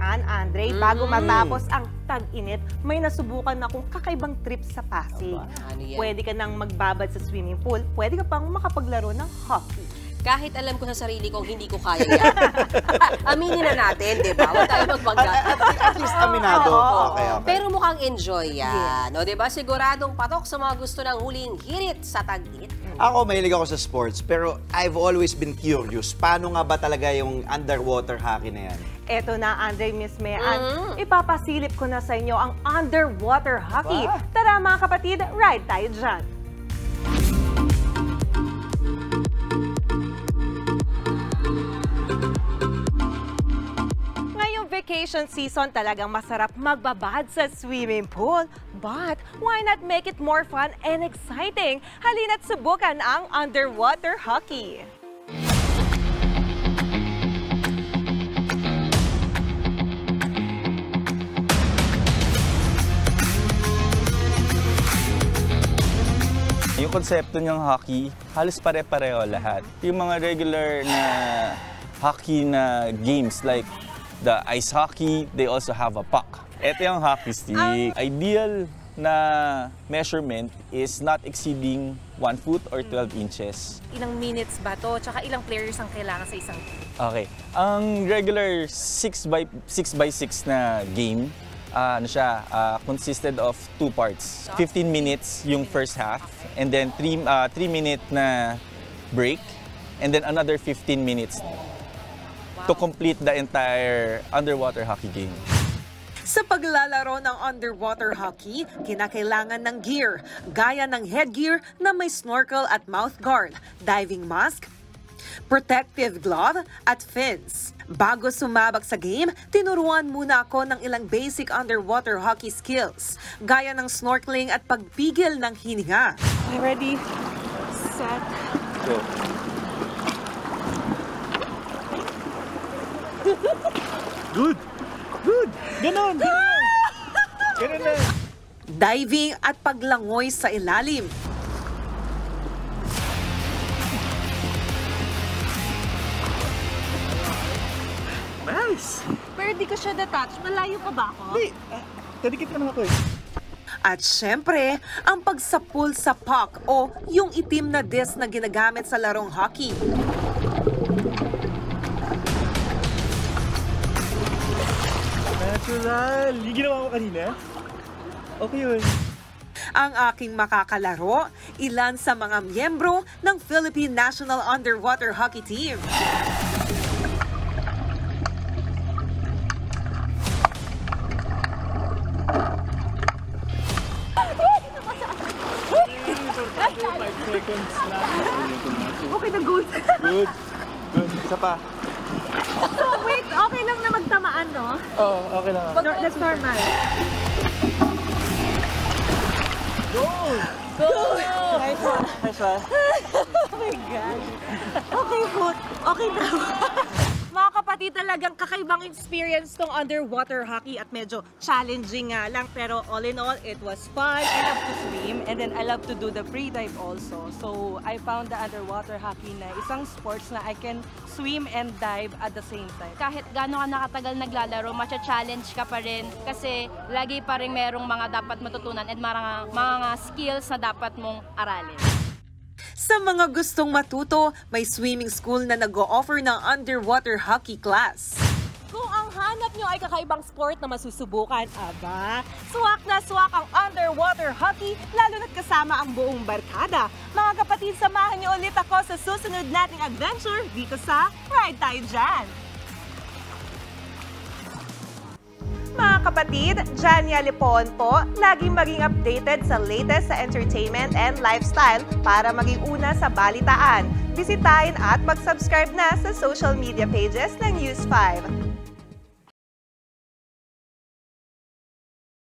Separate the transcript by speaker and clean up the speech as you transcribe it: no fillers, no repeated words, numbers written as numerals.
Speaker 1: naman, Andre, bago matapos ang tag-init, may nasubukan akong kakaibang trip sa Pasig.
Speaker 2: Ano yan?
Speaker 1: Pwede ka nang magbabad sa swimming pool, pwede ka pang makapaglaro ng hockey.
Speaker 2: Kahit alam ko sa sarili kong hindi ko kaya yan. Aminin na natin, di ba? Huwag tayo magbangga.
Speaker 3: At least aminado. Okay.
Speaker 2: Pero mukhang enjoy yan. No, di ba? Siguradong patok sa mga gusto ng huling hirit sa tag-init.
Speaker 3: Ako, mahilig ako sa sports, pero I've always been curious. Paano nga ba talaga yung underwater hockey na yan?
Speaker 1: Eto na, Andre, Miss Mean, ipapasilip ko na sa inyo ang underwater hockey. Tara mga kapatid, ride tayo dyan. Vacation season, talagang masarap magbabad sa swimming pool. But why not make it more fun and exciting? Halina't subukan ang underwater hockey.
Speaker 4: Yung konsepto ng hockey, halos pare-pareho lahat. Yung mga regular na hockey na games like the ice hockey, they also have a puck. Ito yung hockey stick. Ideal na measurement is not exceeding 1 foot or 12 inches.
Speaker 1: Ilang minutes ba to? Tsaka ilang players ang kailangan sa isang team?
Speaker 4: Okay. Ang regular 6x6 na game, consisted of 2 parts. 15 minutes yung first half, and then 3-minute na break, and then another 15 minutes to complete the entire underwater hockey game.
Speaker 5: Sa paglalaro ng underwater hockey, kinakailangan ng gear, gaya ng headgear na may snorkel at mouth guard, diving mask, protective glove at fins. Bago sumabak sa game, tinuruan muna ako ng ilang basic underwater hockey skills, gaya ng snorkeling at pagpigil ng hininga.
Speaker 1: Ready, set,
Speaker 4: go. Good! Good! Ganon! Ganon na!
Speaker 5: Diving at paglangoy sa ilalim.
Speaker 4: Nice!
Speaker 1: Pero di ko siya detach. Malayo pa ba ako?
Speaker 4: Hindi! Kadikit naman ako eh.
Speaker 5: At syempre, ang pagsapul sa puck o yung itim na disc na ginagamit sa larong hockey.
Speaker 4: Natural! Yung ginawa ko kanina? Okay yun.
Speaker 5: Ang aking makakalaro, ilan sa mga miyembro ng Philippine National Underwater Hockey Team.
Speaker 1: Okay na, good.
Speaker 4: Good. Good. Isa pa.
Speaker 1: So wait, okay lang na magtamaan, no?
Speaker 4: Oo, okay lang.
Speaker 1: That's normal.
Speaker 4: Go!
Speaker 1: Go!
Speaker 4: Nice one. Nice one.
Speaker 1: Oh my God. Okay, good. Okay na. Mga kapatid, talagang kakaibang experience tong underwater hockey at medyo challenging nga lang. Pero all in all, it was fun.
Speaker 6: I love to swim and then I love to do the pre-dive also. So I found the underwater hockey na isang sports na I can swim and dive at the same time.
Speaker 7: Kahit gaano ka nakatagal naglalaro, matcha-challenge ka pa rin kasi lagi pa rin merong mga dapat matutunan at mga skills na dapat mong aralin.
Speaker 5: Sa mga gustong matuto, may swimming school na nag-o-offer ng underwater hockey class.
Speaker 1: Kung ang hanap nyo ay kakaibang sport na masusubukan, aba, swak na swak ang underwater hockey, lalo na't kasama ang buong barkada. Mga kapatid, samahan nyo ulit ako sa susunod nating adventure dito sa Ride Tayo Dyan! Mga kapatid, Jania Lipon po, laging maging updated sa latest sa entertainment and lifestyle para maging una sa balitaan. Bisitahin at mag-subscribe na sa social media pages ng News 5.